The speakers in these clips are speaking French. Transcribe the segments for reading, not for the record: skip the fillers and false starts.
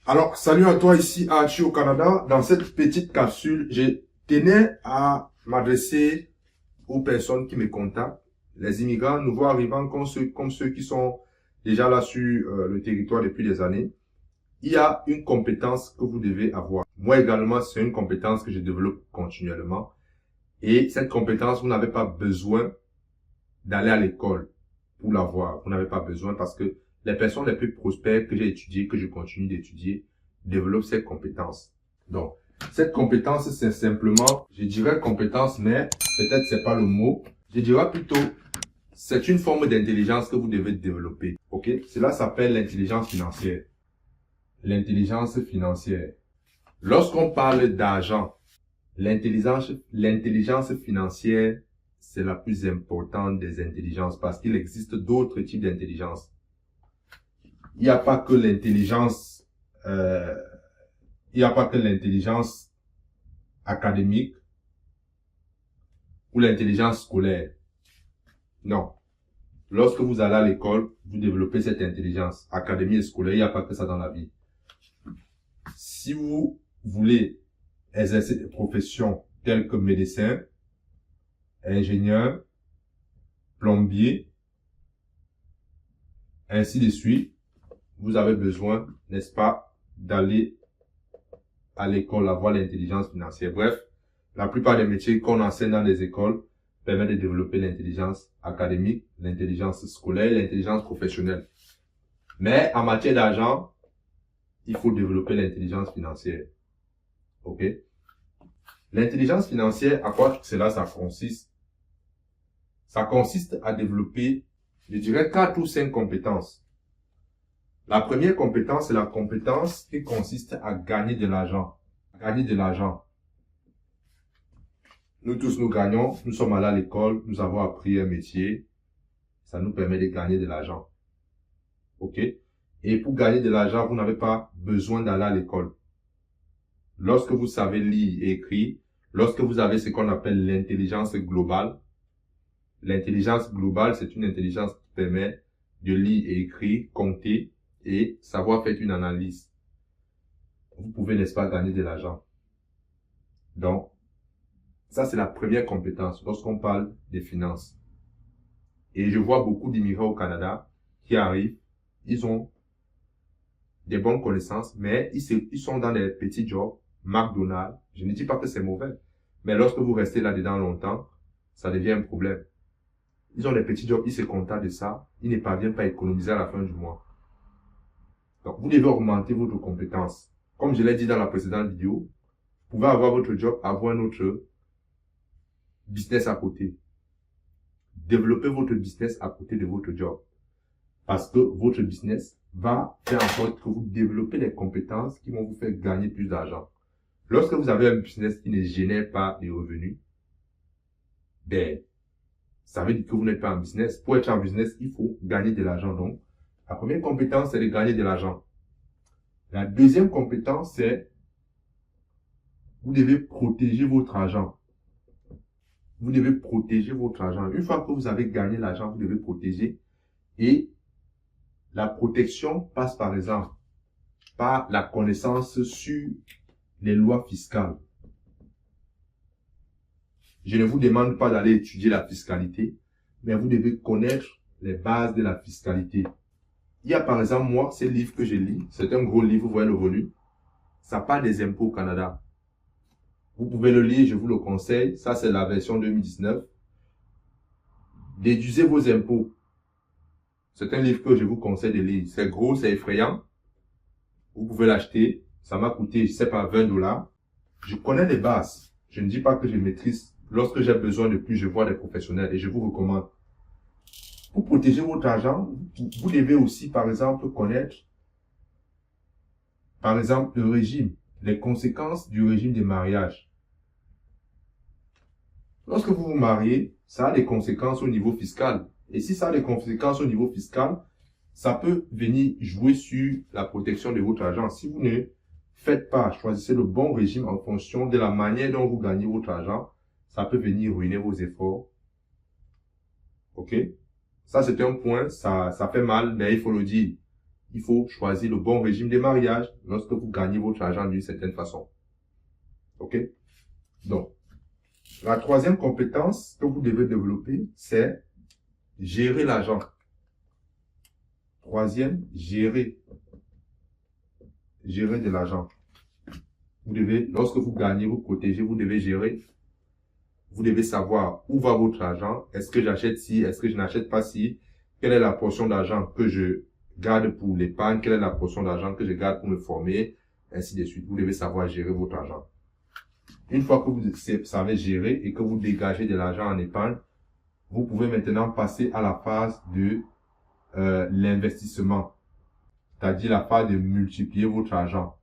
Alors, salut à toi ici à Hachi au Canada. Dans cette petite capsule, je tenais à m'adresser aux personnes qui me contactent, les immigrants nouveaux arrivants comme ceux qui sont déjà là sur le territoire depuis des années. Il y a une compétence que vous devez avoir. Moi également, c'est une compétence que je développe continuellement. Et cette compétence, vous n'avez pas besoin d'aller à l'école pour l'avoir. Vous n'avez pas besoin parce que les personnes les plus prospères que j'ai étudiées, que je continue d'étudier, développent cette compétence. Donc, cette compétence, c'est simplement, je dirais compétence, mais peut-être c'est pas le mot. Je dirais plutôt, c'est une forme d'intelligence que vous devez développer. Ok? Cela s'appelle l'intelligence financière. L'intelligence financière. Lorsqu'on parle d'argent, l'intelligence financière, c'est la plus importante des intelligences parce qu'il existe d'autres types d'intelligence. Il n'y a pas que l'intelligence, il n'y a pas que l'intelligence académique ou l'intelligence scolaire. Non. Lorsque vous allez à l'école, vous développez cette intelligence académique et scolaire. Il n'y a pas que ça dans la vie. Si vous voulez exercer des professions telles que médecin, ingénieur, plombier, ainsi de suite, vous avez besoin, n'est-ce pas, d'aller à l'école, avoir l'intelligence financière. Bref, la plupart des métiers qu'on enseigne dans les écoles permettent de développer l'intelligence académique, l'intelligence scolaire, l'intelligence professionnelle. Mais en matière d'argent, il faut développer l'intelligence financière. OK? L'intelligence financière, à quoi cela ça consiste? Ça consiste à développer, je dirais, 4 ou 5 compétences. La première compétence, c'est la compétence qui consiste à gagner de l'argent. Gagner de l'argent. Nous tous, nous gagnons. Nous sommes allés à l'école. Nous avons appris un métier. Ça nous permet de gagner de l'argent. OK? Et pour gagner de l'argent, vous n'avez pas besoin d'aller à l'école. Lorsque vous savez lire et écrire, lorsque vous avez ce qu'on appelle l'intelligence globale, c'est une intelligence qui permet de lire et écrire, compter et savoir faire une analyse. Vous pouvez, n'est-ce pas, gagner de l'argent. Donc, ça, c'est la première compétence lorsqu'on parle des finances. Et je vois beaucoup d'immigrants au Canada qui arrivent, ils ont des bonnes connaissances, mais ils sont dans des petits jobs, McDonald's. Je ne dis pas que c'est mauvais, mais lorsque vous restez là-dedans longtemps, ça devient un problème. Ils ont des petits jobs, ils se contentent de ça, ils ne parviennent pas à économiser à la fin du mois. Donc, vous devez augmenter votre compétence. Comme je l'ai dit dans la précédente vidéo, vous pouvez avoir votre job, avoir un autre business à côté. Développez votre business à côté de votre job. Parce que votre business va faire en sorte que vous développez des compétences qui vont vous faire gagner plus d'argent. Lorsque vous avez un business qui ne génère pas de revenus, ben, ça veut dire que vous n'êtes pas en business. Pour être en business, il faut gagner de l'argent. Donc, la première compétence, c'est de gagner de l'argent. La deuxième compétence, c'est vous devez protéger votre argent. Vous devez protéger votre argent. Une fois que vous avez gagné l'argent, vous devez protéger. Et la protection passe par exemple par la connaissance sur les lois fiscales. Je ne vous demande pas d'aller étudier la fiscalité, mais vous devez connaître les bases de la fiscalité. Il y a par exemple, moi, ce livre que je lis, c'est un gros livre, vous voyez le volume, ça parle des impôts au Canada. Vous pouvez le lire, je vous le conseille, ça c'est la version 2019. Déduisez vos impôts. C'est un livre que je vous conseille de lire. C'est gros, c'est effrayant. Vous pouvez l'acheter. Ça m'a coûté, je sais pas, 20 $. Je connais les bases. Je ne dis pas que je maîtrise. Lorsque j'ai besoin de plus, je vois des professionnels et je vous recommande. Pour protéger votre argent, vous devez aussi, par exemple, connaître, par exemple, le régime, les conséquences du régime de mariage. Lorsque vous vous mariez, ça a des conséquences au niveau fiscal. Et si ça a des conséquences au niveau fiscal, ça peut venir jouer sur la protection de votre argent. Si vous ne faites pas, choisissez le bon régime en fonction de la manière dont vous gagnez votre argent, ça peut venir ruiner vos efforts. OK? Ça, c'est un point, ça fait mal, mais il faut le dire. il faut choisir le bon régime de mariage lorsque vous gagnez votre argent d'une certaine façon. OK? Donc, la troisième compétence que vous devez développer, c'est gérer l'argent. Troisième, gérer de l'argent. Vous devez, lorsque vous gagnez, vous protégez, vous devez gérer. Vous devez savoir où va votre argent. Est-ce que j'achète ci? Est-ce que je n'achète pas ci? Quelle est la portion d'argent que je garde pour l'épargne? Quelle est la portion d'argent que je garde pour me former? Ainsi de suite. Vous devez savoir gérer votre argent. Une fois que vous savez gérer et que vous dégagez de l'argent en épargne, vous pouvez maintenant passer à la phase de l'investissement. C'est-à-dire la phase de multiplier votre argent.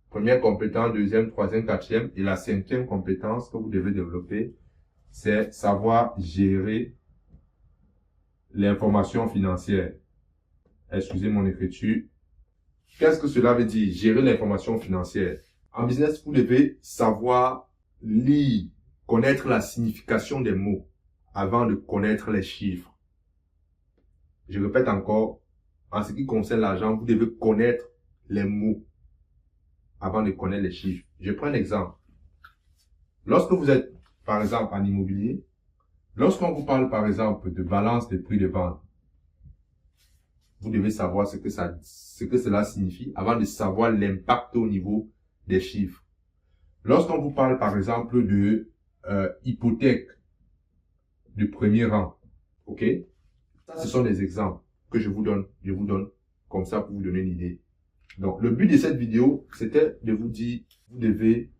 Première compétence, deuxième, troisième, quatrième. Et la cinquième compétence que vous devez développer, c'est savoir gérer l'information financière. Excusez mon écriture. Qu'est-ce que cela veut dire, gérer l'information financière? En business, vous devez savoir lire, connaître la signification des mots avant de connaître les chiffres. Je répète encore, en ce qui concerne l'argent, vous devez connaître les mots avant de connaître les chiffres. Je prends un exemple. Lorsque vous êtes, par exemple, en immobilier, lorsqu'on vous parle, par exemple, de balance des prix de vente, vous devez savoir ce que cela signifie avant de savoir l'impact au niveau des chiffres. Lorsqu'on vous parle, par exemple, de hypothèque de premier rang, ok? Ça, ce sont des exemples que je vous donne comme ça pour vous donner une idée. Donc, le but de cette vidéo, c'était de vous dire, vous devez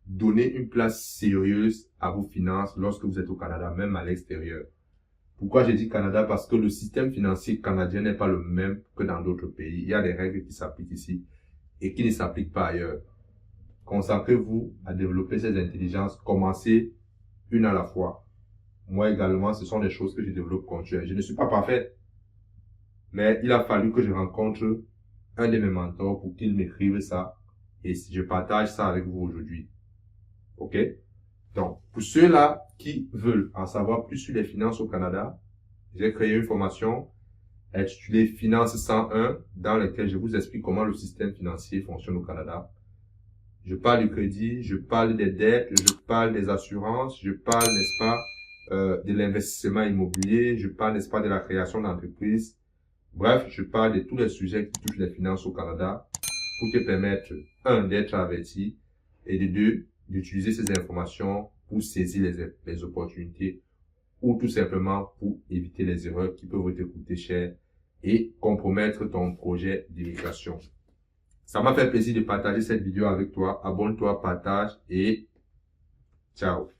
donner une place sérieuse à vos finances lorsque vous êtes au Canada, même à l'extérieur. Pourquoi j'ai dit Canada? Parce que le système financier canadien n'est pas le même que dans d'autres pays. Il y a des règles qui s'appliquent ici et qui ne s'appliquent pas ailleurs. Concentrez-vous à développer ces intelligences. Commencez une à la fois. Moi également, ce sont des choses que je développe continuellement. Je ne suis pas parfait, mais il a fallu que je rencontre un de mes mentors pour qu'il m'écrive ça et je partage ça avec vous aujourd'hui. OK? Donc, pour ceux-là qui veulent en savoir plus sur les finances au Canada, j'ai créé une formation intitulée Finance 101 dans laquelle je vous explique comment le système financier fonctionne au Canada. Je parle du crédit, je parle des dettes, je parle des assurances, je parle, n'est-ce pas, de l'investissement immobilier, je parle, n'est-ce pas, de la création d'entreprises. Bref, je parle de tous les sujets qui touchent les finances au Canada pour te permettre, un, d'être averti et de deux, d'utiliser ces informations pour saisir les opportunités ou tout simplement pour éviter les erreurs qui peuvent te coûter cher et compromettre ton projet d'immigration. Ça m'a fait plaisir de partager cette vidéo avec toi. Abonne-toi, partage et ciao.